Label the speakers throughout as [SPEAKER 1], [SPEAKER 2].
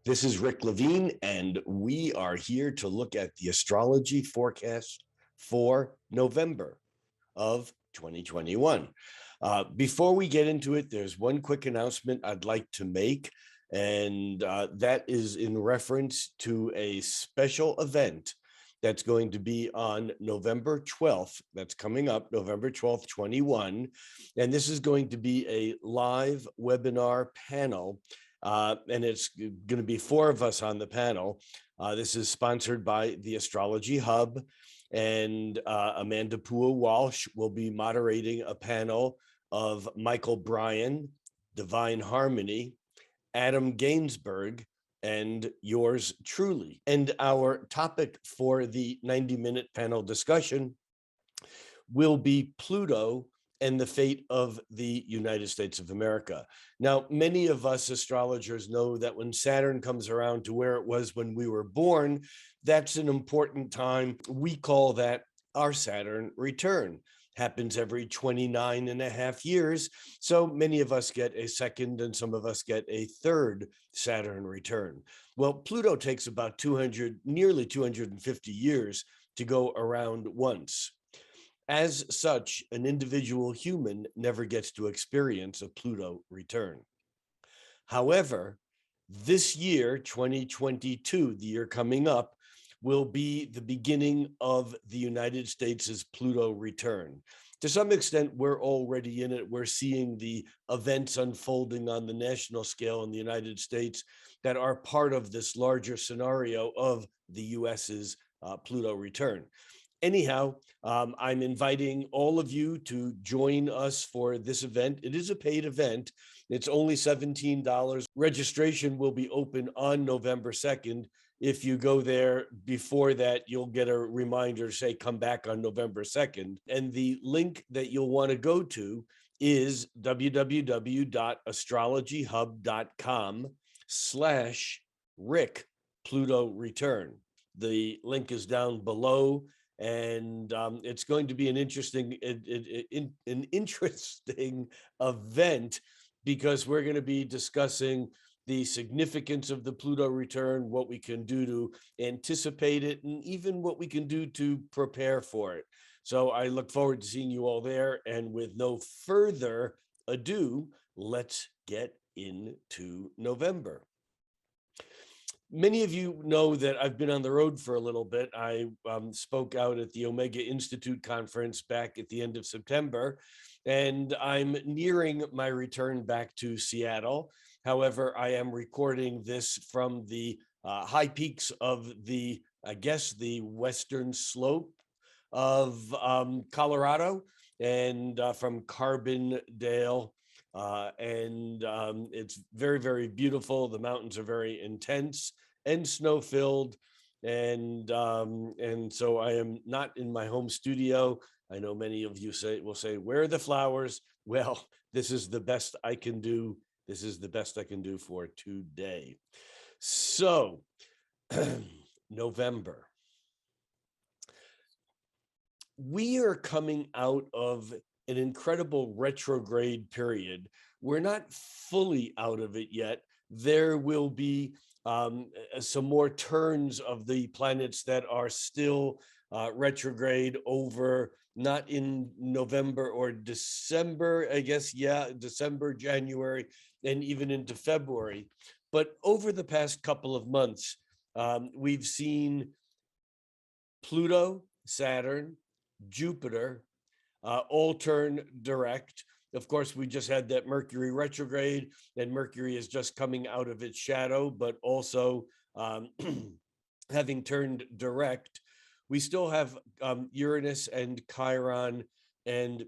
[SPEAKER 1] This is Rick Levine, and we are here to look at the astrology forecast for November of 2021. Before we get into it, there's one quick announcement I'd like to make, and that is in reference to a special event that's going to be on November 12th. That's coming up, November 12th, 21. And this is going to be a live webinar panel, and it's going to be four of us on the panel. This is sponsored by the Astrology Hub, and Amanda Pua Walsh will be moderating a panel of Michael Bryan, Divine Harmony, Adam Gainsberg, and yours truly. And our topic for the 90-minute panel discussion will be Pluto and the fate of the United States of America. Now, many of us astrologers know that when Saturn comes around to where it was when we were born, that's an important time. We call that our Saturn return. Happens every 29 and a half years. So many of us get a second and some of us get a third Saturn return. Well, Pluto takes about nearly 250 years to go around once. As such, an individual human never gets to experience a Pluto return. However, this year, 2022, the year coming up, will be the beginning of the United States' Pluto return. To some extent, we're already in it. We're seeing the events unfolding on the national scale in the United States that are part of this larger scenario of the US's Pluto return. Anyhow, I'm inviting all of you to join us for this event. It is a paid event. It's only $17. Registration will be open on November 2nd. If you go there before that, you'll get a reminder, say, come back on November 2nd. And the link that you'll want to go to is www.astrologyhub.com/Rick Pluto Return. The link is down below. And it's going to be an interesting event, because we're going to be discussing the significance of the Pluto return, what we can do to anticipate it, and even what we can do to prepare for it. So I look forward to seeing you all there. And with no further ado, let's get into November. Many of you know that I've been on the road for a little bit. I spoke out at the Omega Institute conference back at the end of September, and I'm nearing my return back to Seattle. However, I am recording this from the high peaks of the western slope of Colorado, and from Carbondale. It's very, very beautiful. The mountains are very intense and snow-filled, and so I am not in my home studio. I know many of you will say, "Where are the flowers?" Well, this is the best I can do. This is the best I can do for today. So, November. We are coming out of an incredible retrograde period. We're not fully out of it yet. There will be some more turns of the planets that are still retrograde over, not in November or December, I guess, December, January, and even into February. But over the past couple of months, we've seen Pluto, Saturn, Jupiter, all turn direct. Of course, we just had that Mercury retrograde, and Mercury is just coming out of its shadow, but also having turned direct. We still have Uranus and Chiron and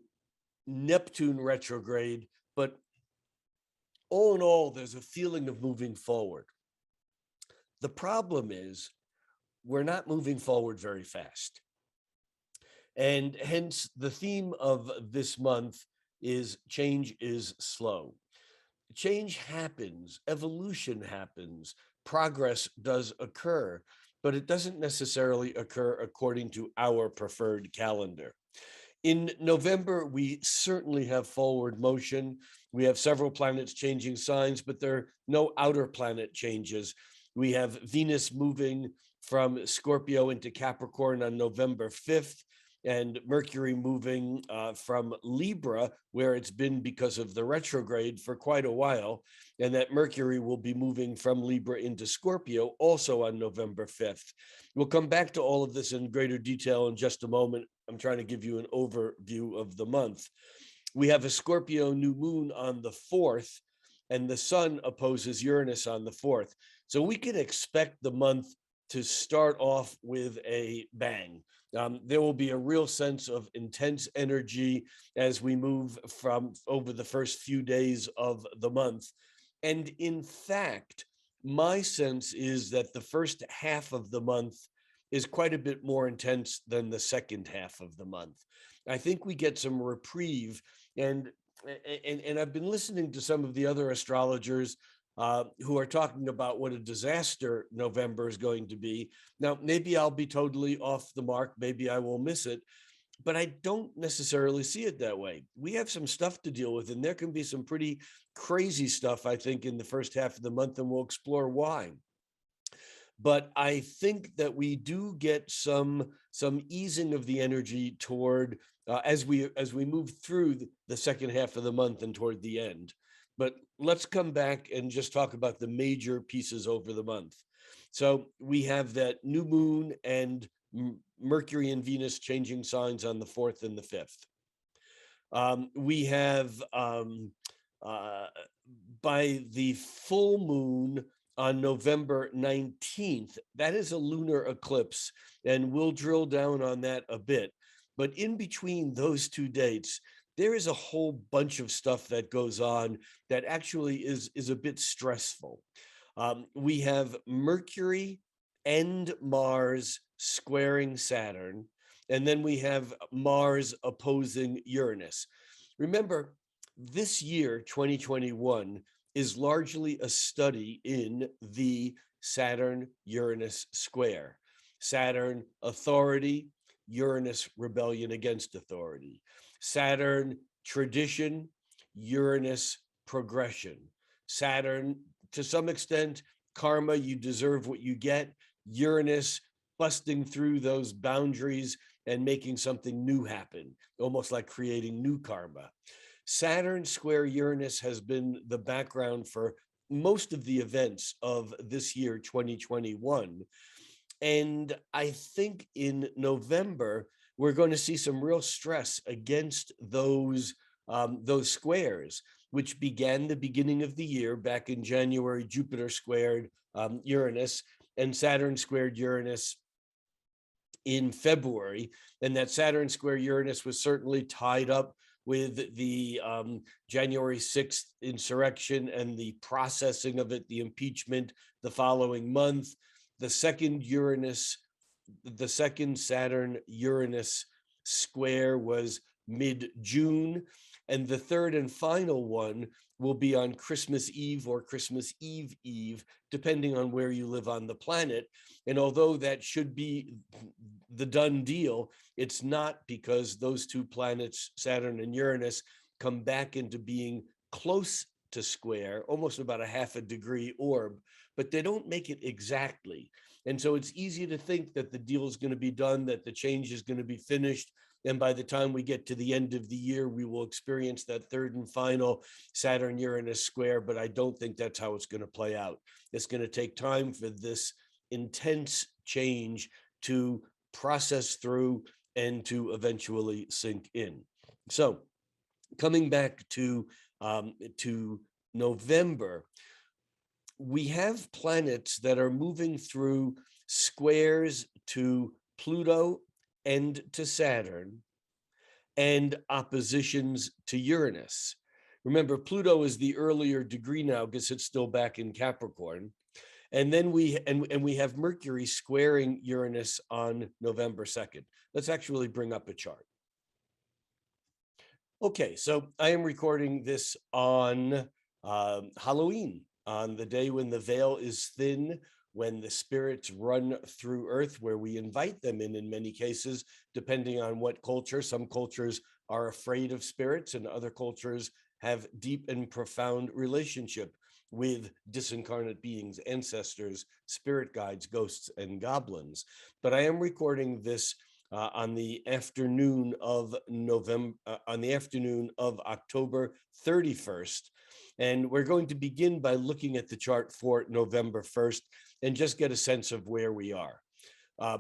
[SPEAKER 1] Neptune retrograde, but all in all, there's a feeling of moving forward. The problem is we're not moving forward very fast. And hence the theme of this month is change is slow. Change happens, evolution happens, progress does occur, but it doesn't necessarily occur according to our preferred calendar. In November, we certainly have forward motion. We have several planets changing signs, but there are no outer planet changes. We have Venus moving from Scorpio into Capricorn on November 5th, and Mercury moving from Libra, where it's been because of the retrograde for quite a while, and that Mercury will be moving from Libra into Scorpio also on November 5th. We'll come back to all of this in greater detail in just a moment. I'm trying to give you an overview of the month. We have a Scorpio new moon on the 4th, and the sun opposes Uranus on the 4th. So we can expect the month to start off with a bang. There will be a real sense of intense energy as we move from over the first few days of the month. And in fact, my sense is that the first half of the month is quite a bit more intense than the second half of the month. I think we get some reprieve, and I've been listening to some of the other astrologers who are talking about what a disaster November is going to be. Now, maybe I'll be totally off the mark. Maybe I will miss it, but I don't necessarily see it that way. We have some stuff to deal with, and there can be some pretty crazy stuff, I think, in the first half of the month, and we'll explore why. But I think that we do get some easing of the energy toward as we move through the second half of the month and toward the end. But let's come back and just talk about the major pieces over the month. So we have that new moon and Mercury and Venus changing signs on the 4th and the 5th. We have by the full moon on November 19th, that is a lunar eclipse, and we'll drill down on that a bit. But in between those two dates, there is a whole bunch of stuff that goes on that actually is a bit stressful. We have Mercury and Mars squaring Saturn, and then we have Mars opposing Uranus. Remember, this year, 2021, is largely a study in the Saturn-Uranus square. Saturn, authority; Uranus, rebellion against authority. Saturn, tradition; Uranus, progression. Saturn, to some extent, karma, you deserve what you get. Uranus, busting through those boundaries and making something new happen, almost like creating new karma. Saturn square Uranus has been the background for most of the events of this year, 2021. And I think in November, we're going to see some real stress against those squares, which began the beginning of the year back in January. Jupiter squared Uranus, and Saturn squared Uranus in February. And that Saturn square Uranus was certainly tied up with the January 6th insurrection and the processing of it, the impeachment the following month. The second Saturn-Uranus square was mid-June, and the third and final one will be on Christmas Eve or Christmas Eve, depending on where you live on the planet. And although that should be the done deal, it's not, because those two planets, Saturn and Uranus, come back into being close to square, almost about a half a degree orb, but they don't make it exactly. And so it's easy to think that the deal is going to be done, that the change is going to be finished. And by the time we get to the end of the year, we will experience that third and final Saturn-Uranus square, but I don't think that's how it's going to play out. It's going to take time for this intense change to process through and to eventually sink in. So coming back to November, we have planets that are moving through squares to Pluto and to Saturn, and oppositions to Uranus. Remember, Pluto is the earlier degree now because it's still back in Capricorn. And then we have Mercury squaring Uranus on November 2nd. Let's actually bring up a chart. Okay, so I am recording this on Halloween, on the day when the veil is thin, when the spirits run through Earth, where we invite them in many cases, depending on what culture. Some cultures are afraid of spirits, and other cultures have deep and profound relationship with disincarnate beings, ancestors, spirit guides, ghosts, and goblins. But I am recording this on the afternoon of October 31st. And we're going to begin by looking at the chart for November 1st and just get a sense of where we are.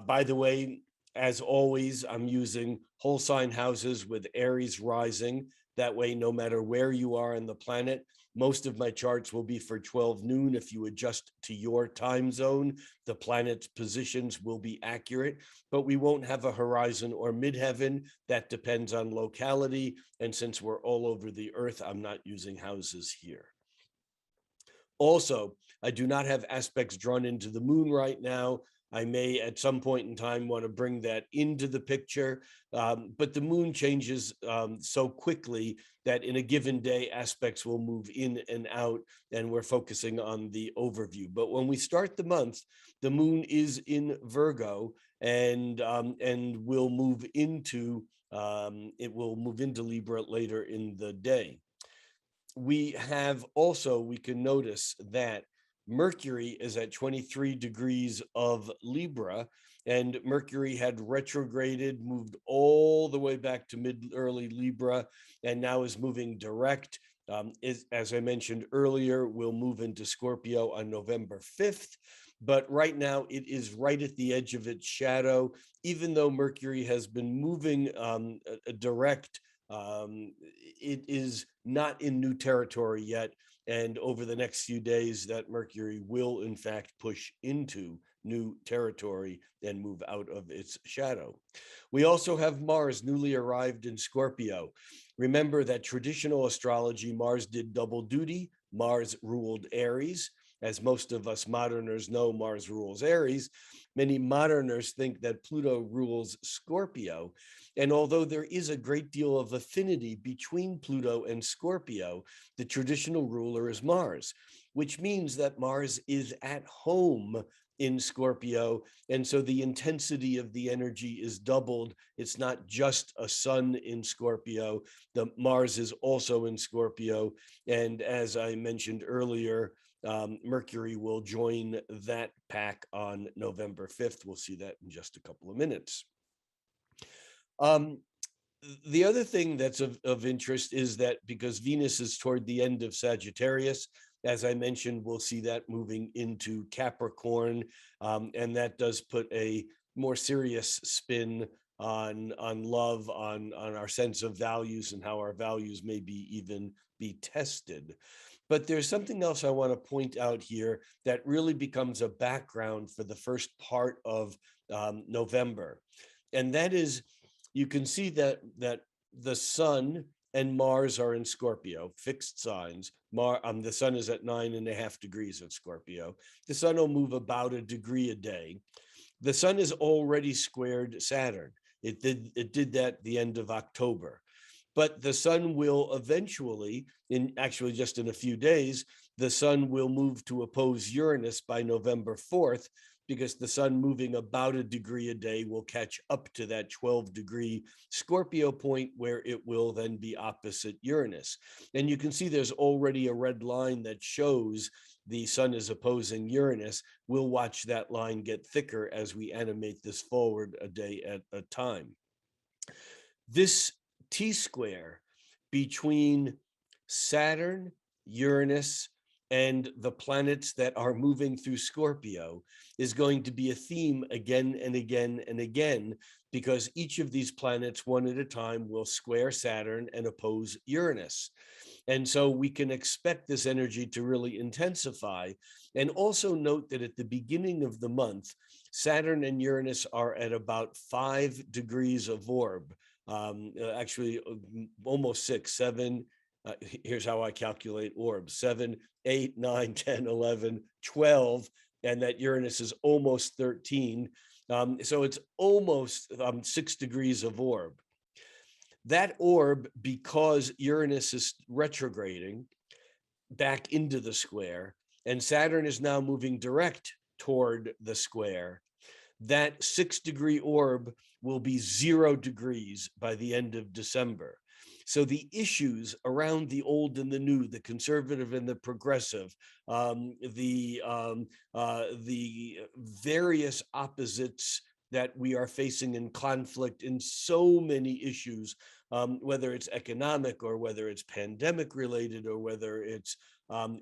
[SPEAKER 1] By the way, as always, I'm using whole sign houses with Aries rising. That way, no matter where you are on the planet, most of my charts will be for 12 noon. If you adjust to your time zone, the planet's positions will be accurate, but we won't have a horizon or midheaven. That depends on locality. And since we're all over the earth, I'm not using houses here. Also, I do not have aspects drawn into the moon right now. I may at some point in time want to bring that into the picture, but the moon changes so quickly that in a given day, aspects will move in and out, and we're focusing on the overview. But when we start the month, the moon is in Virgo, and will move into Libra later in the day. We can notice that Mercury is at 23 degrees of Libra, and Mercury had retrograded, moved all the way back to mid-early Libra, and now is moving direct. As I mentioned earlier, will move into Scorpio on November 5th. But right now, it is right at the edge of its shadow. Even though Mercury has been moving direct, it is not in new territory yet. And over the next few days, that Mercury will, in fact, push into new territory and move out of its shadow. We also have Mars newly arrived in Scorpio. Remember that traditional astrology, Mars did double duty. Mars ruled Aries. As most of us moderners know, Mars rules Aries. Many moderners think that Pluto rules Scorpio. And although there is a great deal of affinity between Pluto and Scorpio, the traditional ruler is Mars, which means that Mars is at home in Scorpio. And so the intensity of the energy is doubled. It's not just a sun in Scorpio. The Mars is also in Scorpio. And as I mentioned earlier, Mercury will join that pack on November 5th. We'll see that in just a couple of minutes. The other thing that's of interest is that because Venus is toward the end of Sagittarius, as I mentioned, we'll see that moving into Capricorn, and that does put a more serious spin on love, on our sense of values and how our values may even be tested. But there's something else I want to point out here that really becomes a background for the first part of November. And that is, you can see that the sun and Mars are in Scorpio, fixed signs. The sun is at 9.5 degrees of Scorpio. The sun will move about a degree a day. The sun is already squared Saturn. It did that at the end of October. But the sun will eventually, actually just in a few days, the sun will move to oppose Uranus by November 4th, because the sun moving about a degree a day will catch up to that 12-degree Scorpio point, where it will then be opposite Uranus. And you can see there's already a red line that shows the sun is opposing Uranus. We'll watch that line get thicker as we animate this forward a day at a time. This T-square between Saturn, Uranus, and the planets that are moving through Scorpio is going to be a theme again and again and again, because each of these planets, one at a time, will square Saturn and oppose Uranus. And so we can expect this energy to really intensify. And also note that at the beginning of the month, Saturn and Uranus are at about 5 degrees of orb. Actually, almost 6, 7. Here's how I calculate orbs: 7, 8, 9, 10, 11, 12, and that Uranus is almost 13. So it's almost 6 degrees of orb. That orb, because Uranus is retrograding back into the square, and Saturn is now moving direct toward the square, that 6-degree orb will be 0 degrees by the end of December. So the issues around the old and the new, the conservative and the progressive, the various opposites that we are facing in conflict in so many issues, whether it's economic or whether it's pandemic related or whether it's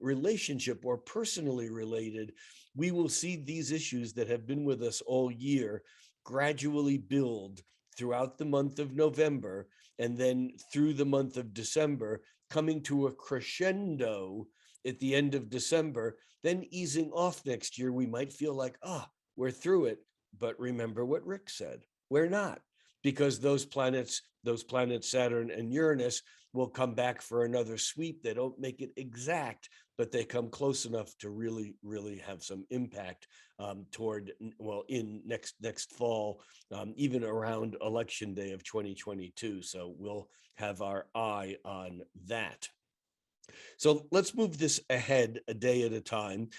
[SPEAKER 1] relationship or personally related, we will see these issues that have been with us all year gradually build throughout the month of November and then through the month of December, coming to a crescendo at the end of December, then easing off next year. We might feel like, we're through it. But remember what Rick said, we're not, because those planets, Saturn and Uranus, will come back for another sweep. They don't make it exact, but they come close enough to really, really have some impact toward, in next fall, even around Election Day of 2022. So we'll have our eye on that. So let's move this ahead a day at a time.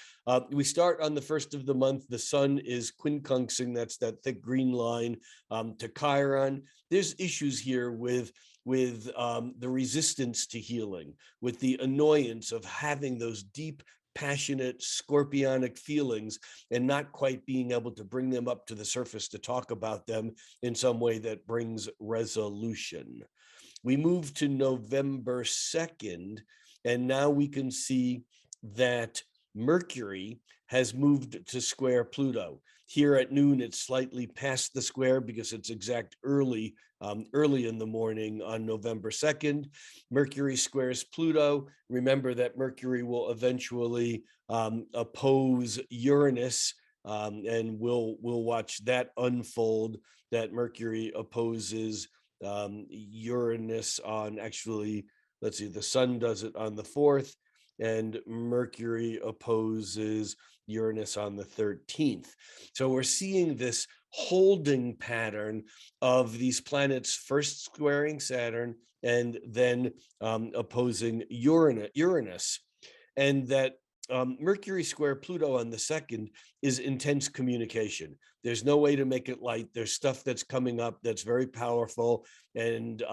[SPEAKER 1] We start on the first of the month. The sun is quincunxing, that's that thick green line, to Chiron. There's issues here with the resistance to healing, with the annoyance of having those deep, passionate, scorpionic feelings and not quite being able to bring them up to the surface to talk about them in some way that brings resolution. We move to November 2nd, and now we can see that Mercury has moved to square Pluto. Here at noon, it's slightly past the square because it's exact early in the morning on November 2nd. Mercury squares Pluto. Remember that Mercury will eventually oppose Uranus, and we'll watch that unfold, that Mercury opposes Uranus on, actually, let's see, the sun does it on the 4th, and Mercury opposes Uranus on the 13th. So we're seeing this holding pattern of these planets first squaring Saturn and then opposing Uranus. And that Mercury square Pluto on the 2nd is intense communication. There's no way to make it light. There's stuff that's coming up that's very powerful and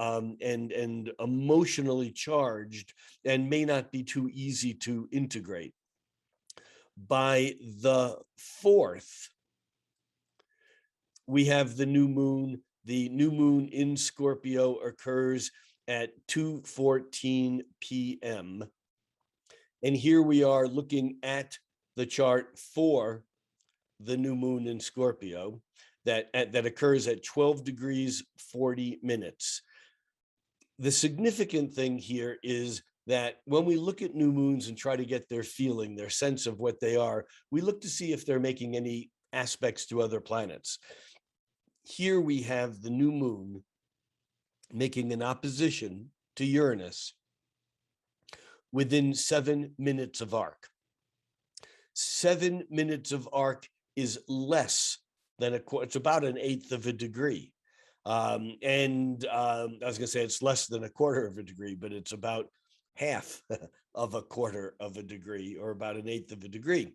[SPEAKER 1] emotionally charged and may not be too easy to integrate. By the 4th, we have the new moon. The new moon in Scorpio occurs at 2:14 p.m. And here we are looking at the chart for the new moon in Scorpio that occurs at 12 degrees 40 minutes. The significant thing here is that when we look at new moons and try to get their feeling, their sense of what they are, we look to see if they're making any aspects to other planets. Here we have the new moon making an opposition to Uranus within 7 minutes of arc. 7 minutes of arc is less than it's about 1/8 of a degree. I was going to say it's less than 1/4 of a degree, but it's about half of 1/4 of a degree, or about 1/8 of a degree.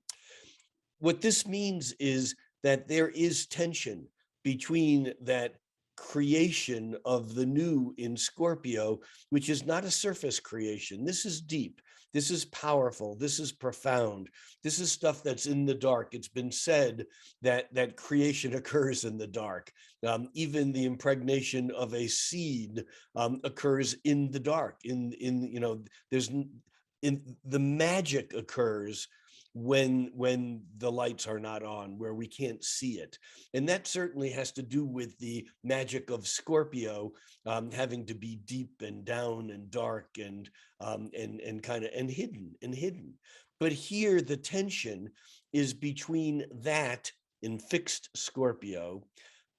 [SPEAKER 1] What this means is that there is tension between that creation of the new in Scorpio, which is not a surface creation. This is deep. This is powerful. This is profound. This is stuff that's in the dark. It's been said that creation occurs in the dark. Even the impregnation of a seed occurs in the dark. The magic occurs when the lights are not on, where we can't see it. And that certainly has to do with the magic of Scorpio, having to be deep and down and dark and kind of hidden. But here the tension is between that in fixed Scorpio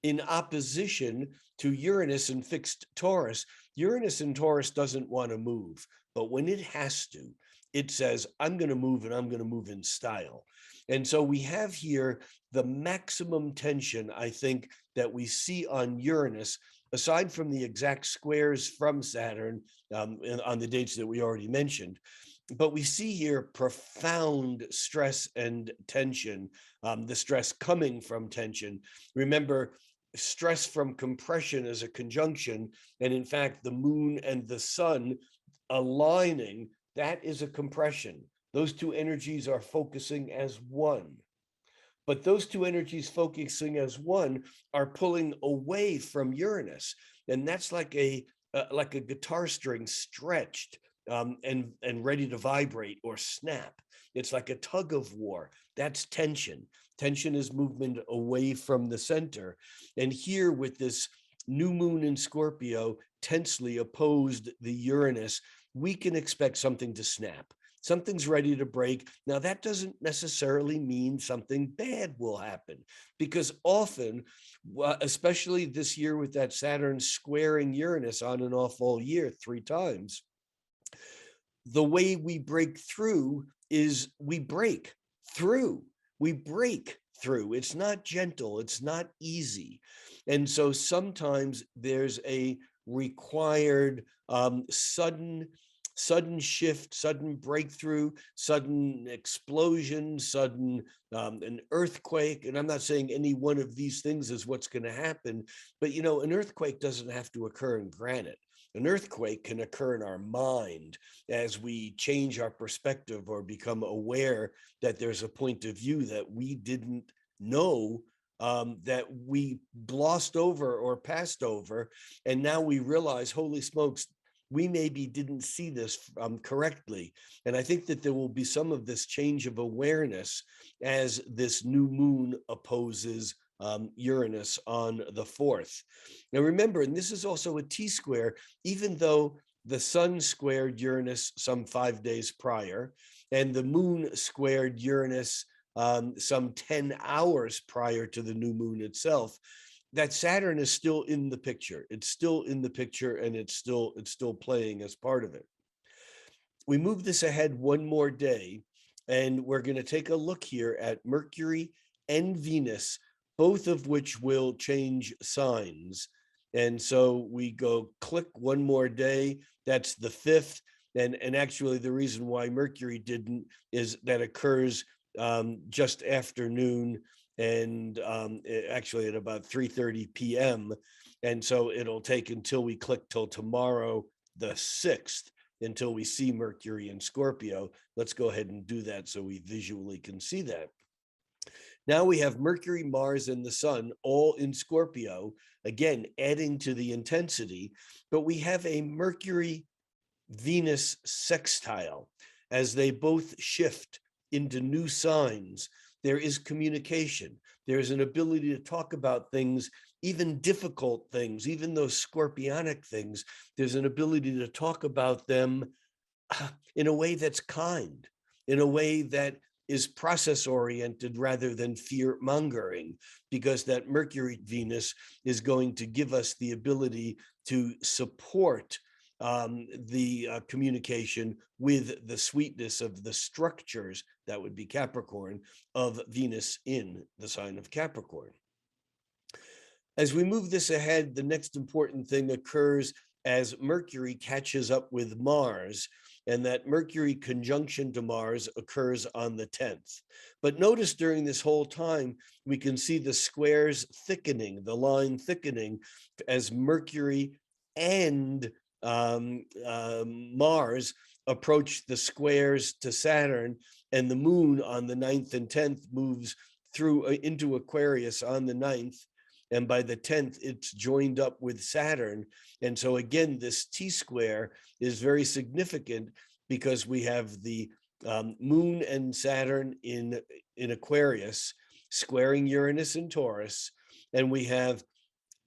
[SPEAKER 1] in opposition to Uranus in fixed Taurus. Uranus in Taurus doesn't want to move, but when it has to, it says, I'm going to move, and I'm going to move in style. And so we have here the maximum tension, I think, that we see on Uranus, aside from the exact squares from Saturn on the dates that we already mentioned. But we see here profound stress and tension, the stress coming from tension. Remember, stress from compression as a conjunction, and in fact, the moon and the sun aligning, that is a compression. Those two energies are focusing as one. But those two energies focusing as one are pulling away from Uranus. And that's like a guitar string stretched and ready to vibrate or snap. It's like a tug of war. That's tension. Tension is movement away from the center. And here with this new moon in Scorpio tensely opposed the Uranus, we can expect something to snap. Something's ready to break. Now, that doesn't necessarily mean something bad will happen, because often, especially this year with that Saturn squaring Uranus on and off all year 3 times, the way we break through is we break through. We break through. It's not gentle. It's not easy. And so sometimes there's a required sudden shift, sudden breakthrough, sudden explosion, sudden an earthquake. And I'm not saying any one of these things is what's going to happen, but an earthquake doesn't have to occur in granite. An earthquake can occur in our mind as we change our perspective or become aware that there's a point of view that we didn't know, that we glossed over or passed over. And now we realize, holy smokes, we maybe didn't see this correctly. And I think that there will be some of this change of awareness as this new moon opposes Uranus on the 4th. Now remember, and this is also a T-square, even though the sun squared Uranus some 5 days prior, and the moon squared Uranus some 10 hours prior to the new moon itself, that Saturn is still in the picture. It's still in the picture, and it's still playing as part of it. We move this ahead one more day, and we're going to take a look here at Mercury and Venus, both of which will change signs. And so we go click one more day. That's the 5th. And actually, the reason why Mercury didn't is that occurs just after noon, and actually at about 3:30 p.m. And so it'll take until we click till tomorrow, the 6th, until we see Mercury in Scorpio. Let's go ahead and do that so we visually can see that. Now we have Mercury, Mars, and the Sun all in Scorpio, again, adding to the intensity, but we have a Mercury-Venus sextile. As they both shift into new signs, there is communication. There's an ability to talk about things, even difficult things, even those scorpionic things. There's an ability to talk about them in a way that's kind, in a way that is process oriented rather than fear mongering, because that Mercury Venus is going to give us the ability to support the communication with the sweetness of the structures, that would be Capricorn, of Venus in the sign of Capricorn. As we move this ahead, the next important thing occurs as Mercury catches up with Mars, and that Mercury conjunction to Mars occurs on the 10th. But notice during this whole time, we can see the squares thickening, the line thickening, as Mercury and Mars approach the squares to Saturn, and the moon on the 9th and 10th moves through into Aquarius on the 9th. And by the 10th, it's joined up with Saturn. And so again, this T-square is very significant because we have the moon and Saturn in Aquarius squaring Uranus and Taurus. And we have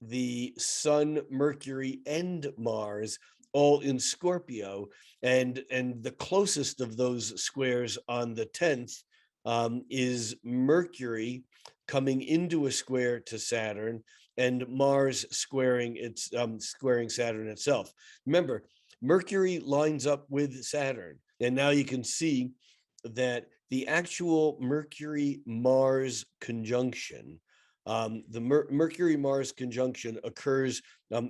[SPEAKER 1] the Sun, Mercury, and Mars all in Scorpio. And the closest of those squares on the 10th is Mercury coming into a square to Saturn, and Mars squaring Saturn itself. Remember, Mercury lines up with Saturn, and now you can see that the actual Mercury-Mars conjunction The Mercury-Mars conjunction occurs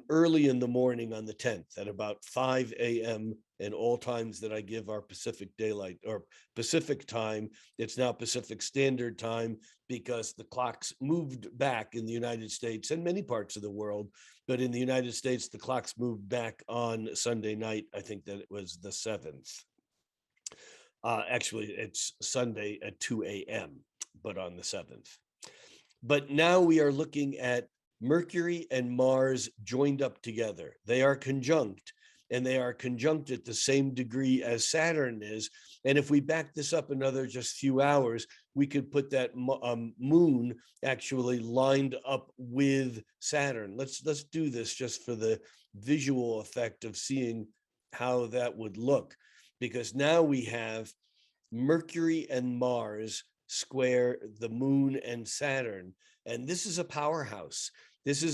[SPEAKER 1] early in the morning on the 10th at about 5 a.m. And all times that I give are Pacific daylight or Pacific time. It's now Pacific Standard Time because the clocks moved back in the United States and many parts of the world. But in the United States, the clocks moved back on Sunday night. I think that it was the 7th. Actually, it's Sunday at 2 a.m., but on the 7th. But now we are looking at Mercury and Mars joined up together. They are conjunct, and they are conjunct at the same degree as Saturn is. And if we back this up another just few hours, we could put that moon actually lined up with Saturn. Let's do this just for the visual effect of seeing how that would look, because now we have Mercury and Mars square the moon and Saturn. And this is a powerhouse.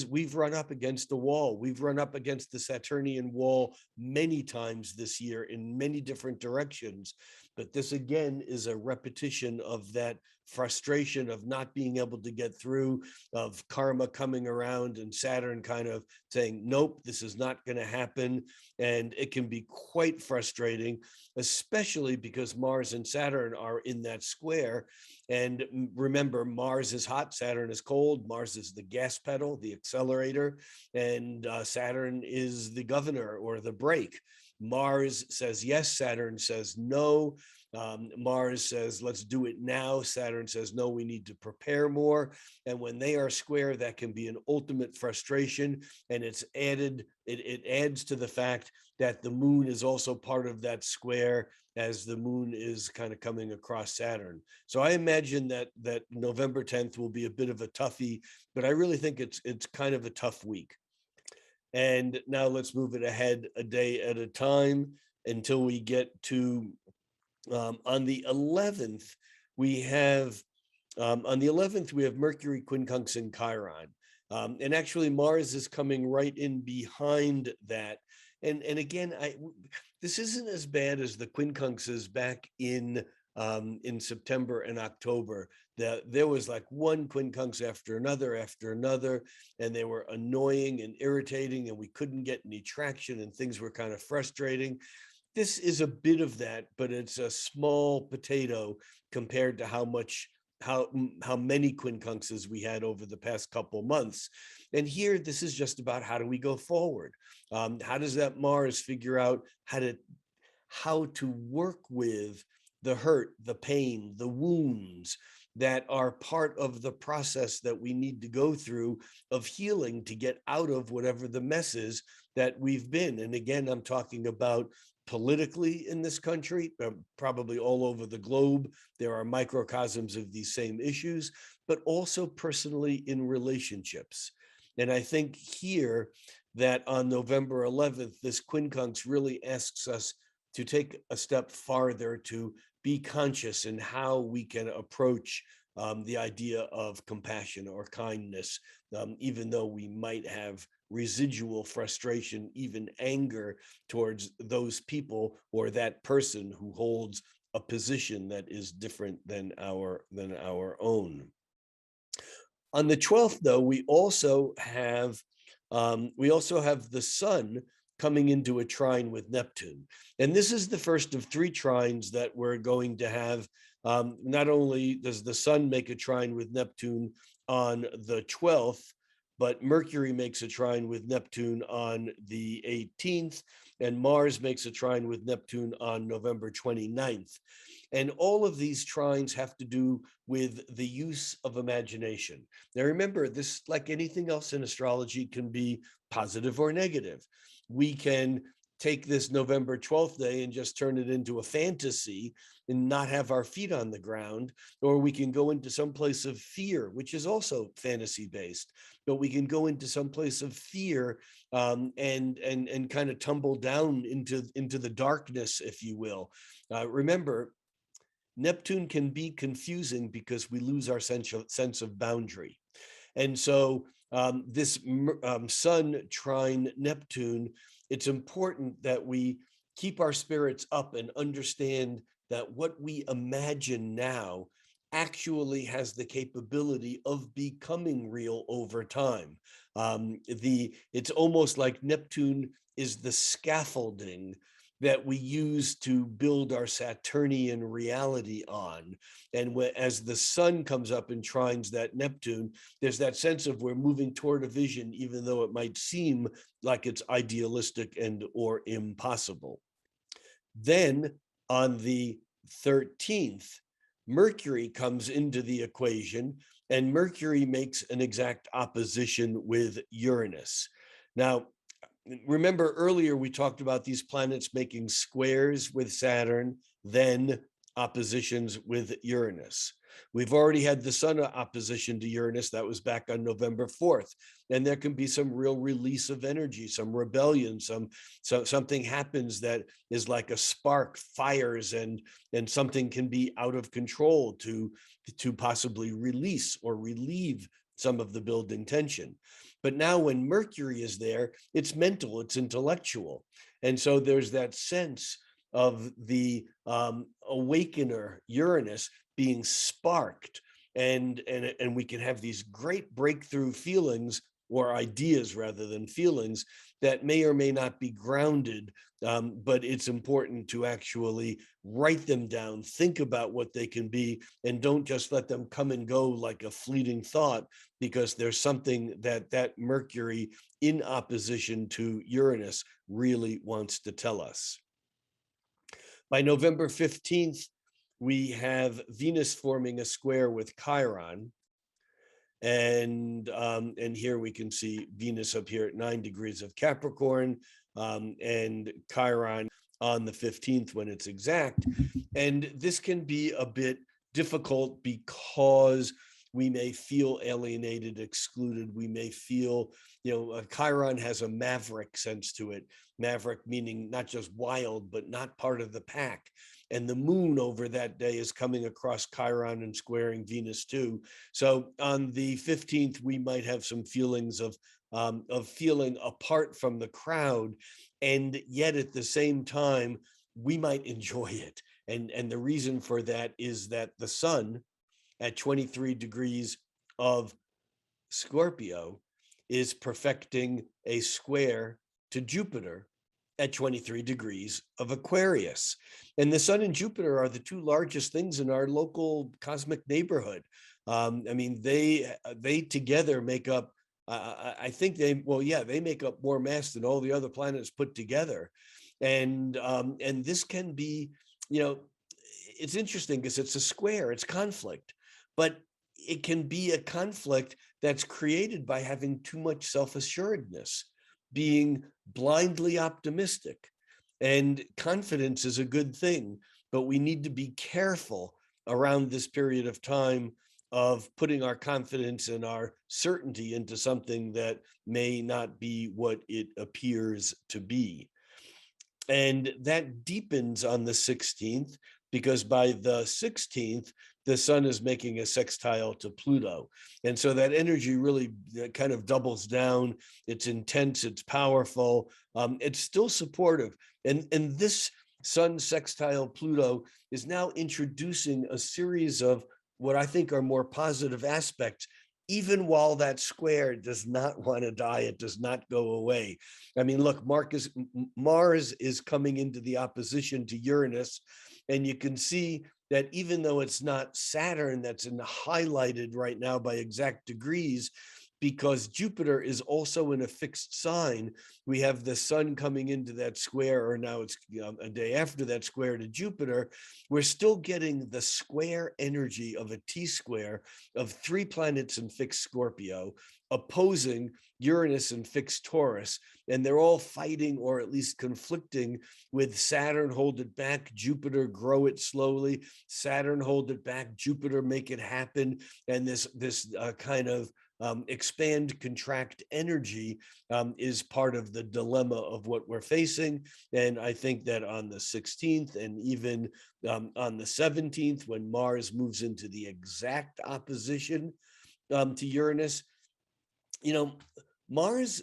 [SPEAKER 1] We've run up against the wall. We've run up against the Saturnian wall many times this year in many different directions. But this again is a repetition of that frustration of not being able to get through, of karma coming around and Saturn kind of saying, nope, this is not going to happen. And it can be quite frustrating, especially because Mars and Saturn are in that square. And remember, Mars is hot, Saturn is cold. Mars is the gas pedal, the accelerator, and Saturn is the governor or the brake. Mars says yes, Saturn says no. Mars says, let's do it now. Saturn says, no, we need to prepare more. And when they are square, that can be an ultimate frustration. And it adds to the fact that the moon is also part of that square as the moon is kind of coming across Saturn. So I imagine that November 10th will be a bit of a toughie, but I really think it's kind of a tough week. And now let's move it ahead a day at a time until we get to on the 11th. We have Mercury quincunx in Chiron. And actually Mars is coming right in behind that. And again, this isn't as bad as the quincunxes back in September and October. There was like one quincunx after another, and they were annoying and irritating, and we couldn't get any traction, and things were kind of frustrating. This is a bit of that, but it's a small potato compared to how many quincunxes we had over the past couple months. And here, this is just about how do we go forward? How does that Mars figure out how to work with the hurt, the pain, the wounds that are part of the process that we need to go through of healing to get out of whatever the mess is that we've been. And again, I'm talking about politically in this country, probably all over the globe. There are microcosms of these same issues, but also personally in relationships. And I think here that on November 11th, this quincunx really asks us to take a step farther to be conscious in how we can approach the idea of compassion or kindness, even though we might have residual frustration, even anger towards those people or that person who holds a position that is different than our own. On the 12th, though, we also have the sun coming into a trine with Neptune. And this is the first of 3 trines that we're going to have. Not only does the sun make a trine with Neptune on the 12th, but Mercury makes a trine with Neptune on the 18th, and Mars makes a trine with Neptune on November 29th. And all of these trines have to do with the use of imagination. Now, remember, this, like anything else in astrology, can be positive or negative. We can take this November 12th day and just turn it into a fantasy and not have our feet on the ground, or we can go into some place of fear, which is also fantasy based, but we can go into some place of fear and kind of tumble down into the darkness, if you will. Remember, Neptune can be confusing because we lose our sense of boundary. And so this sun trine Neptune, it's important that we keep our spirits up and understand that what we imagine now actually has the capability of becoming real over time. It's almost like Neptune is the scaffolding that we use to build our Saturnian reality on. And as the sun comes up and trines that Neptune, there's that sense of we're moving toward a vision, even though it might seem like it's idealistic and or impossible. Then on the 13th, Mercury comes into the equation, and Mercury makes an exact opposition with Uranus. Now, remember earlier we talked about these planets making squares with Saturn, then oppositions with Uranus. We've already had the sun opposition to Uranus. That was back on November 4th. And there can be some real release of energy, some rebellion, something happens that is like a spark fires, and something can be out of control to possibly release or relieve some of the building tension. But now when Mercury is there, it's mental, it's intellectual. And so there's that sense of the awakener Uranus being sparked, and we can have these great breakthrough feelings, or ideas rather than feelings, that may or may not be grounded, but it's important to actually write them down, think about what they can be, and don't just let them come and go like a fleeting thought, because there's something that Mercury in opposition to Uranus really wants to tell us. By November 15th, we have Venus forming a square with Chiron. And here we can see Venus up here at 9 degrees of Capricorn, and Chiron on the 15th when it's exact. And this can be a bit difficult because we may feel alienated, excluded. We may feel, Chiron has a maverick sense to it. Maverick meaning not just wild, but not part of the pack. And the moon over that day is coming across Chiron and squaring Venus too. So on the 15th, we might have some feelings of feeling apart from the crowd, and yet at the same time, we might enjoy it. And the reason for that is that the sun at 23 degrees of Scorpio is perfecting a square to Jupiter at 23 degrees of Aquarius. And the sun and Jupiter are the two largest things in our local cosmic neighborhood. They together make up, I think they make up more mass than all the other planets put together. And this can be, it's interesting because it's a square, it's conflict, but it can be a conflict that's created by having too much self-assuredness, being blindly optimistic. And confidence is a good thing, but we need to be careful around this period of time of putting our confidence and our certainty into something that may not be what it appears to be. And that deepens on the 16th, because by the 16th, the sun is making a sextile to Pluto. And so that energy really kind of doubles down. It's intense, it's powerful, it's still supportive. And this sun sextile Pluto is now introducing a series of what I think are more positive aspects, even while that square does not want to die, it does not go away. I mean, look, Mars is coming into the opposition to Uranus, and you can see that even though it's not Saturn that's highlighted right now by exact degrees, because Jupiter is also in a fixed sign, we have the sun coming into that square, or now it's a day after that square to Jupiter. We're still getting the square energy of a T-square of 3 planets in fixed Scorpio opposing Uranus in fixed Taurus, and they're all fighting, or at least conflicting, with Saturn hold it back, Jupiter grow it slowly, Saturn hold it back, Jupiter make it happen, and this kind of expand, contract energy is part of the dilemma of what we're facing. And I think that on the 16th and even on the 17th, when Mars moves into the exact opposition to Uranus, Mars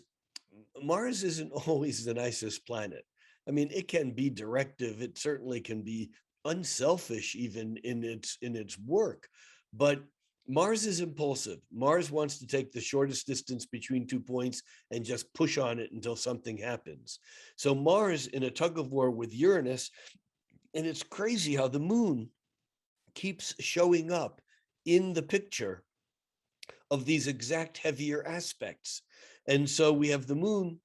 [SPEAKER 1] isn't always the nicest planet. I mean, it can be directive. It certainly can be unselfish, even in its work. But Mars is impulsive. Mars wants to take the shortest distance between 2 points and just push on it until something happens. So Mars in a tug of war with Uranus, and it's crazy how the moon keeps showing up in the picture of these exact heavier aspects. And so we have the moon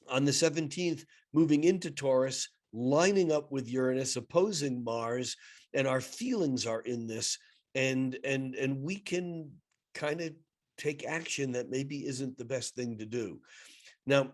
[SPEAKER 1] on the 17th moving into Taurus, lining up with Uranus, opposing Mars, and our feelings are in this, and we can kind of take action that maybe isn't the best thing to do. Now,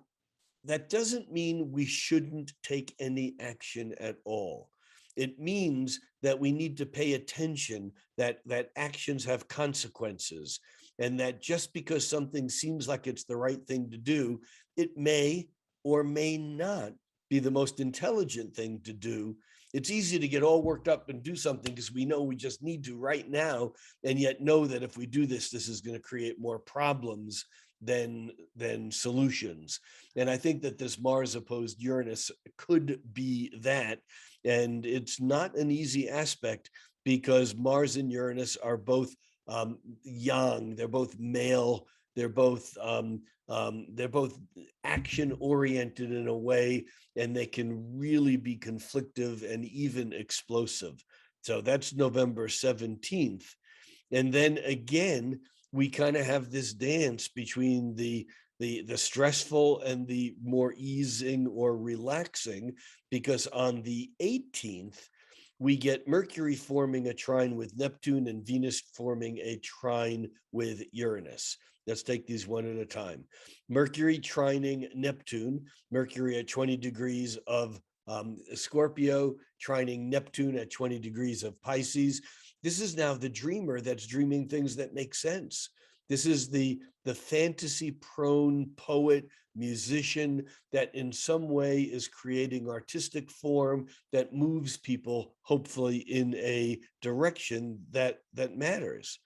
[SPEAKER 1] that doesn't mean we shouldn't take any action at all. It means that we need to pay attention, that actions have consequences, and that just because something seems like it's the right thing to do, it may or may not be the most intelligent thing to do. It's easy to get all worked up and do something because we know we just need to right now, and yet know that if we do this, this is going to create more problems than solutions. And I think that this Mars opposed Uranus could be that. And it's not an easy aspect because Mars and Uranus are both young, they're both male, they're both action oriented in a way, and they can really be conflictive and even explosive. So that's November 17th. And then again, we kind of have this dance between the stressful and the more easing or relaxing, because on the 18th, we get Mercury forming a trine with Neptune and Venus forming a trine with Uranus. Let's take these one at a time. Mercury trining Neptune, Mercury at 20 degrees of Scorpio, trining Neptune at 20 degrees of Pisces. This is now the dreamer that's dreaming things that make sense. This is the fantasy prone poet, musician that in some way is creating artistic form that moves people, hopefully in a direction that matters.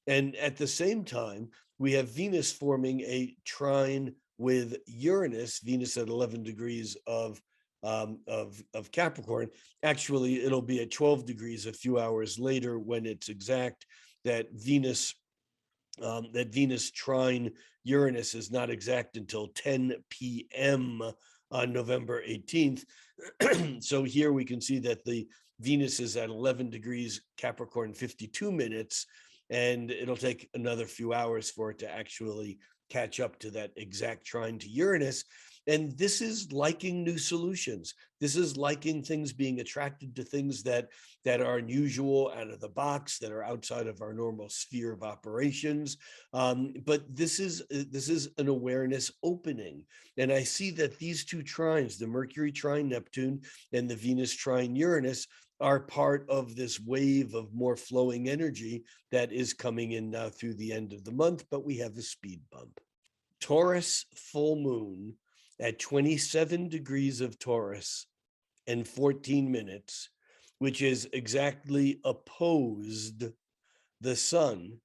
[SPEAKER 1] And at the same time, we have Venus forming a trine with Uranus, Venus at 11 degrees of Capricorn. Actually, it'll be at 12 degrees a few hours later when it's exact that Venus trine Uranus is not exact until 10 p.m. on November 18th. So here we can see that the Venus is at 11 degrees Capricorn 52 minutes, and it'll take another few hours for it to actually catch up to that exact trine to Uranus. And this is liking new solutions. This is liking things, being attracted to things that are unusual, out of the box, that are outside of our normal sphere of operations. But this is an awareness opening. And I see that these two trines, the Mercury trine Neptune and the Venus trine Uranus, are part of this wave of more flowing energy that is coming in now through the end of the month, but we have a speed bump. Taurus full moon at 27 degrees of Taurus and 14 minutes, which is exactly opposed the sun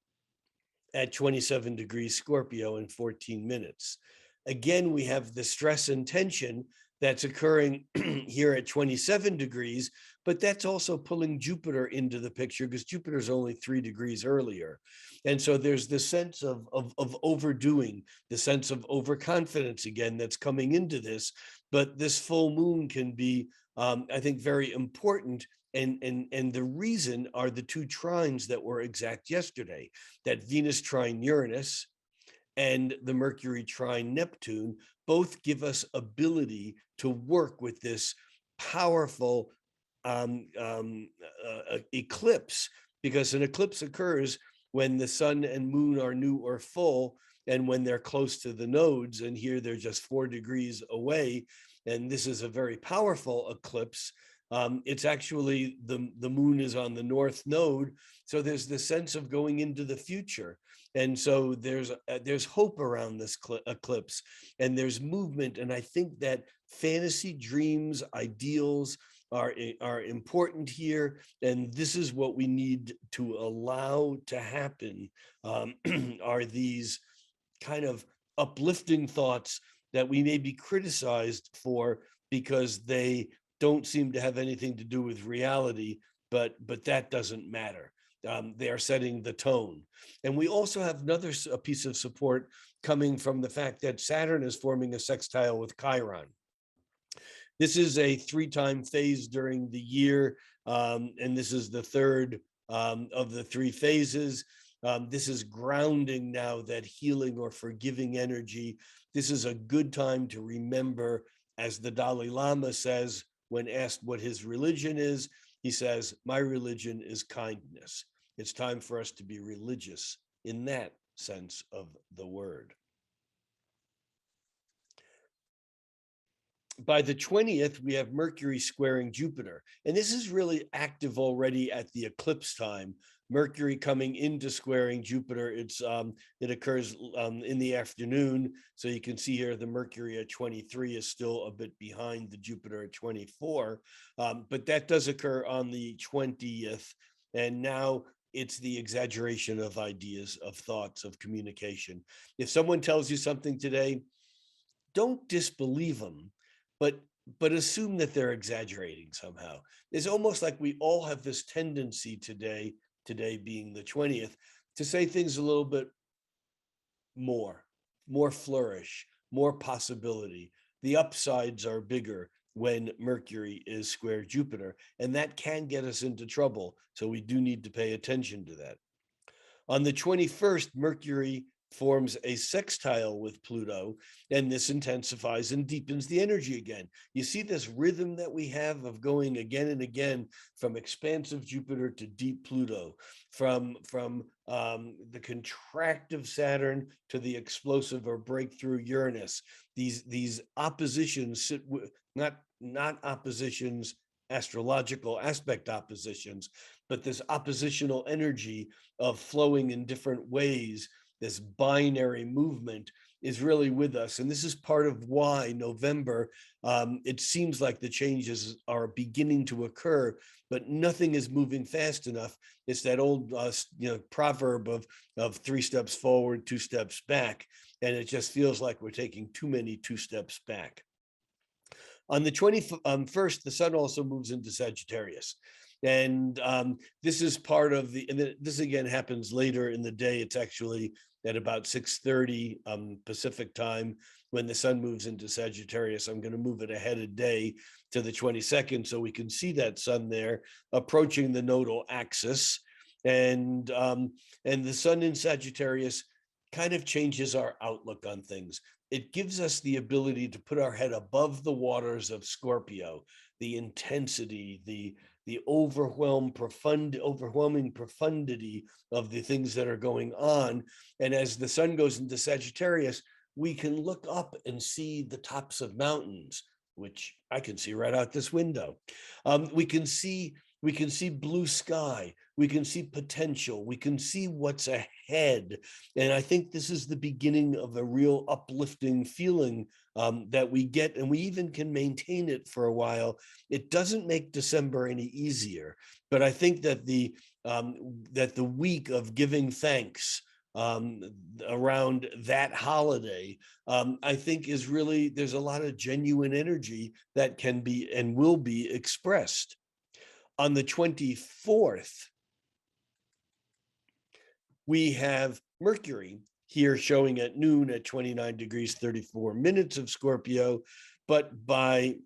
[SPEAKER 1] at 27 degrees Scorpio and 14 minutes. Again, we have the stress and tension that's occurring here at 27 degrees, but that's also pulling Jupiter into the picture because Jupiter's only 3 degrees earlier. And so there's the sense of overdoing, the sense of overconfidence again that's coming into this. But this full moon can be, I think, very important. And the reason are the two trines that were exact yesterday, that Venus trine Uranus and the Mercury trine Neptune both give us ability to work with this powerful eclipse, because an eclipse occurs when the sun and moon are new or full, and when they're close to the nodes, and here they're just 4 degrees away. And this is a very powerful eclipse. It's actually the moon is on the north node, so there's the sense of going into the future. And so there's hope around this eclipse, and there's movement. And I think that fantasy, dreams, ideals are important here, and this is what we need to allow to happen. Are these kind of uplifting thoughts that we may be criticized for because they don't seem to have anything to do with reality, but that doesn't matter. They are setting the tone. And we also have another piece of support coming from the fact that Saturn is forming a sextile with Chiron. This is a 3-time phase during the year, and this is the third of the 3 phases. This is grounding now, that healing or forgiving energy. This is a good time to remember, as the Dalai Lama says, when asked what his religion is, he says, "My religion is kindness." It's time for us to be religious in that sense of the word. By the 20th, we have Mercury squaring Jupiter. And this is really active already at the eclipse time. Mercury coming into squaring Jupiter. It occurs in the afternoon. So you can see here the Mercury at 23 is still a bit behind the Jupiter at 24. But that does occur on the 20th. And now it's the exaggeration of ideas, of thoughts, of communication. If someone tells you something today, don't disbelieve them, but assume that they're exaggerating somehow. It's almost like we all have this tendency today being the 20th, to say things a little bit more flourish, more possibility. The upsides are bigger when Mercury is square Jupiter, and that can get us into trouble. So we do need to pay attention to that. On the 21st, Mercury forms a sextile with Pluto, and this intensifies and deepens the energy again. You see this rhythm that we have of going again and again from expansive Jupiter to deep Pluto, from the contractive Saturn to the explosive or breakthrough Uranus. These oppositions, not oppositions, astrological aspect oppositions, but this oppositional energy of flowing in different ways, this binary movement is really with us. And this is part of why November, it seems like the changes are beginning to occur, but nothing is moving fast enough. It's that old proverb of 3 steps forward, 2 steps back. And it just feels like we're taking too many 2 steps back. On the 21st, the sun also moves into Sagittarius. And this is part of and this again happens later in the day. It's actually at about 6:30 Pacific time when the sun moves into Sagittarius. I'm going to move it ahead a day to the 22nd so we can see that sun there approaching the nodal axis. And the sun in Sagittarius kind of changes our outlook on things. It gives us the ability to put our head above the waters of Scorpio, the intensity, the overwhelming profundity of the things that are going on. And as the sun goes into Sagittarius, we can look up and see the tops of mountains, which I can see right out this window. We can see blue sky. We can see potential. We can see what's ahead. And I think this is the beginning of a real uplifting feeling that we get, and we even can maintain it for a while. It doesn't make December any easier, but I think that the week of giving thanks around that holiday, I think is really, there's a lot of genuine energy that can be and will be expressed. On the 24th, we have Mercury here showing at noon at 29 degrees 34 minutes of Scorpio, but by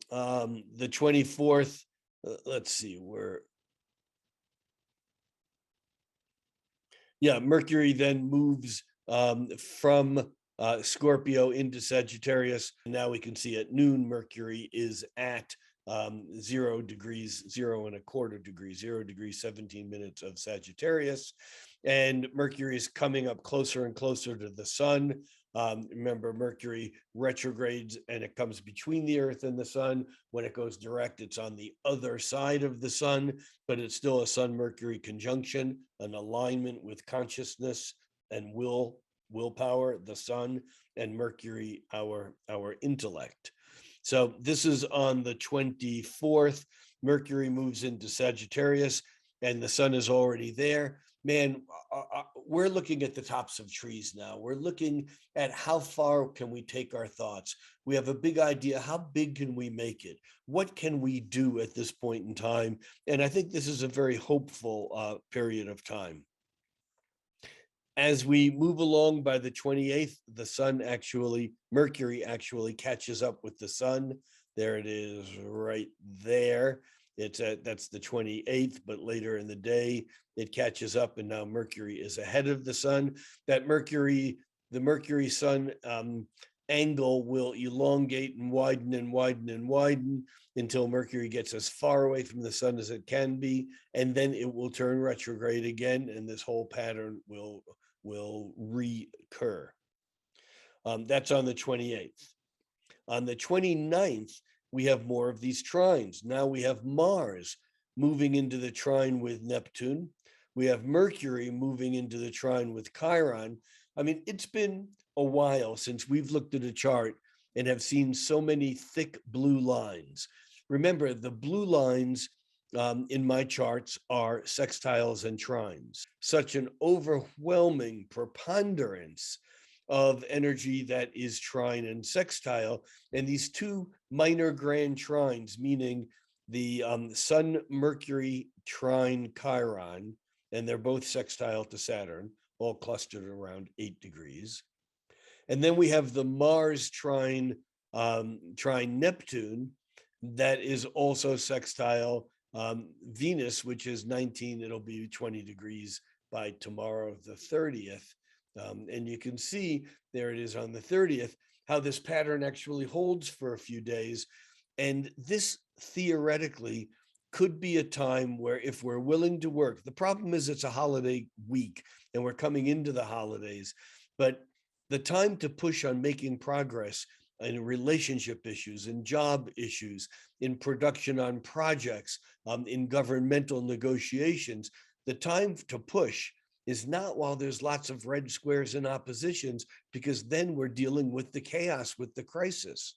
[SPEAKER 1] the 24th, let's see where. Yeah, Mercury then moves from Scorpio into Sagittarius. Now we can see at noon, Mercury is at 0 degrees, 0.25 degrees, 0 degrees, 17 minutes of Sagittarius. And Mercury is coming up closer and closer to the sun. Remember, Mercury retrogrades and it comes between the Earth and the sun. When it goes direct, it's on the other side of the sun, but it's still a Sun-Mercury conjunction, an alignment with consciousness and willpower, the sun, and Mercury, our intellect. So this is on the 24th. Mercury moves into Sagittarius and the sun is already there. man, we're looking at the tops of trees now. We're looking at how far can we take our thoughts. We have a big idea. How big can we make it? What can we do at this point in time? And I think this is a very hopeful period of time. As we move along by the 28th, Mercury actually catches up with the sun. There it is right there. That's the 28th, but later in the day, it catches up, and now Mercury is ahead of the sun. The Mercury sun angle will elongate and widen and widen and widen until Mercury gets as far away from the sun as it can be, and then it will turn retrograde again, and this whole pattern will recur. That's on the 28th. On the 29th, we have more of these trines. Now we have Mars moving into the trine with Neptune. We have Mercury moving into the trine with Chiron. I mean, it's been a while since we've looked at a chart and have seen so many thick blue lines. Remember, the blue lines in my charts are sextiles and trines. Such an overwhelming preponderance of energy that is trine and sextile, and these two minor grand trines, meaning the Sun Mercury trine Chiron, and they're both sextile to Saturn, all clustered around 8 degrees. And then we have the Mars trine Neptune, that is also sextile Venus, which is 19. It'll be 20 degrees by tomorrow, the 30th. And you can see, there it is on the 30th, how this pattern actually holds for a few days. And this theoretically could be a time where, if we're willing to work, the problem is it's a holiday week and we're coming into the holidays, but the time to push on making progress in relationship issues, in job issues, in production on projects, in governmental negotiations, the time to push is not while there's lots of red squares and oppositions, because then we're dealing with the chaos, with the crisis.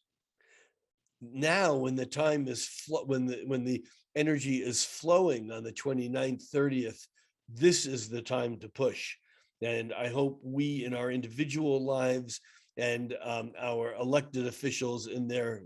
[SPEAKER 1] Now, when the time is when the energy is flowing on the 29th, 30th, this is the time to push. And I hope we, in our individual lives, and our elected officials in their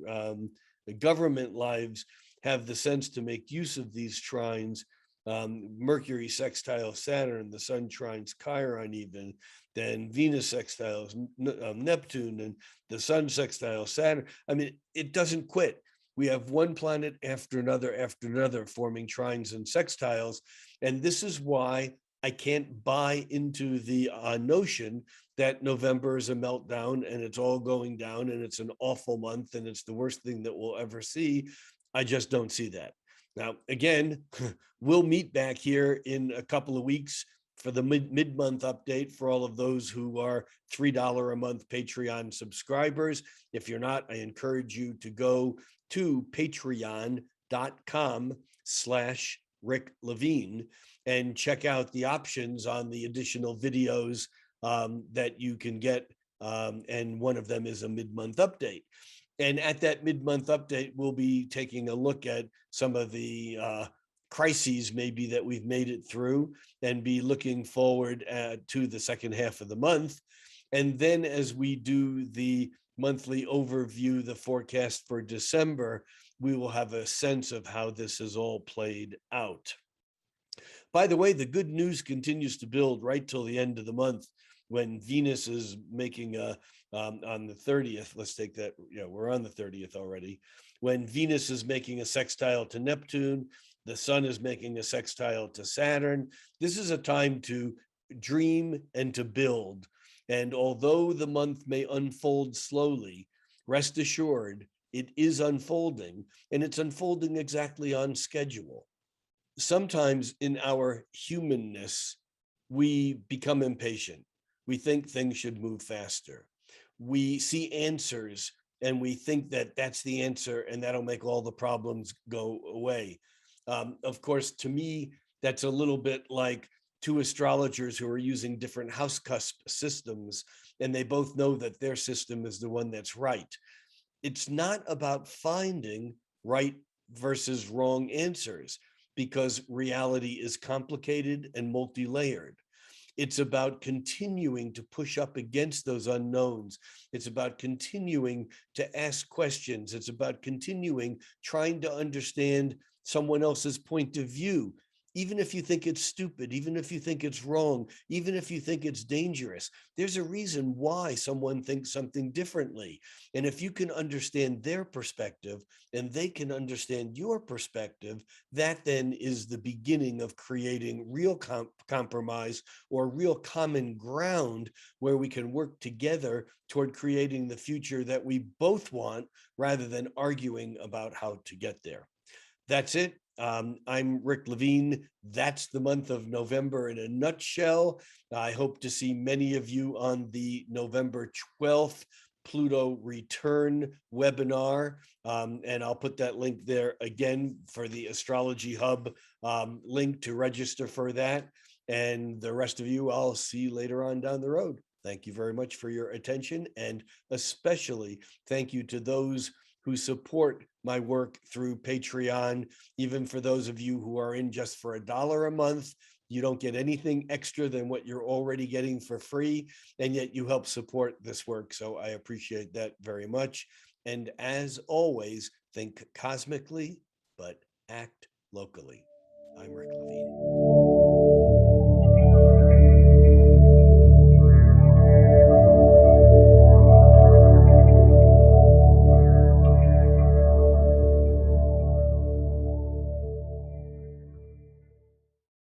[SPEAKER 1] government lives, have the sense to make use of these trines. Mercury sextile Saturn, the sun trines Chiron, even, then Venus sextiles Neptune, and the sun sextile Saturn. I mean, it doesn't quit. We have one planet after another forming trines and sextiles. And this is why I can't buy into the notion that November is a meltdown and it's all going down and it's an awful month and it's the worst thing that we'll ever see. I just don't see that. Now, again, we'll meet back here in a couple of weeks for the mid-month update for all of those who are $3 a month Patreon subscribers. If you're not, I encourage you to go to patreon.com/Rick Levine and check out the options on the additional videos that you can get. And one of them is a mid-month update. And at that mid-month update, we'll be taking a look at some of the crises maybe that we've made it through, and be looking forward to the second half of the month. And then as we do the monthly overview, the forecast for December, we will have a sense of how this has all played out. By the way, the good news continues to build right till the end of the month, when Venus is making on the 30th, let's take that, we're on the 30th already, when Venus is making a sextile to Neptune, the sun is making a sextile to Saturn. This is a time to dream and to build. And although the month may unfold slowly, rest assured, it is unfolding, and it's unfolding exactly on schedule. Sometimes in our humanness, we become impatient. We think things should move faster. We see answers and we think that that's the answer and that'll make all the problems go away. Of course, to me, that's a little bit like two astrologers who are using different house cusp systems, and they both know that their system is the one that's right. It's not about finding right versus wrong answers, because reality is complicated and multi-layered. It's about continuing to push up against those unknowns. It's about continuing to ask questions. It's about continuing trying to understand someone else's point of view, even if you think it's stupid, even if you think it's wrong, even if you think it's dangerous. There's a reason why someone thinks something differently. And if you can understand their perspective and they can understand your perspective, that then is the beginning of creating real compromise or real common ground where we can work together toward creating the future that we both want rather than arguing about how to get there. That's it. I'm Rick Levine. That's the month of November in a nutshell. I hope to see many of you on the November 12th Pluto return webinar. And I'll put that link there again for the Astrology Hub link to register for that. And the rest of you, I'll see later on down the road. Thank you very much for your attention. And especially thank you to those who support my work through Patreon. Even for those of you who are in just for $1 a month, you don't get anything extra than what you're already getting for free, and yet you help support this work. So I appreciate that very much. And as always, think cosmically, but act locally. I'm Rick Levine.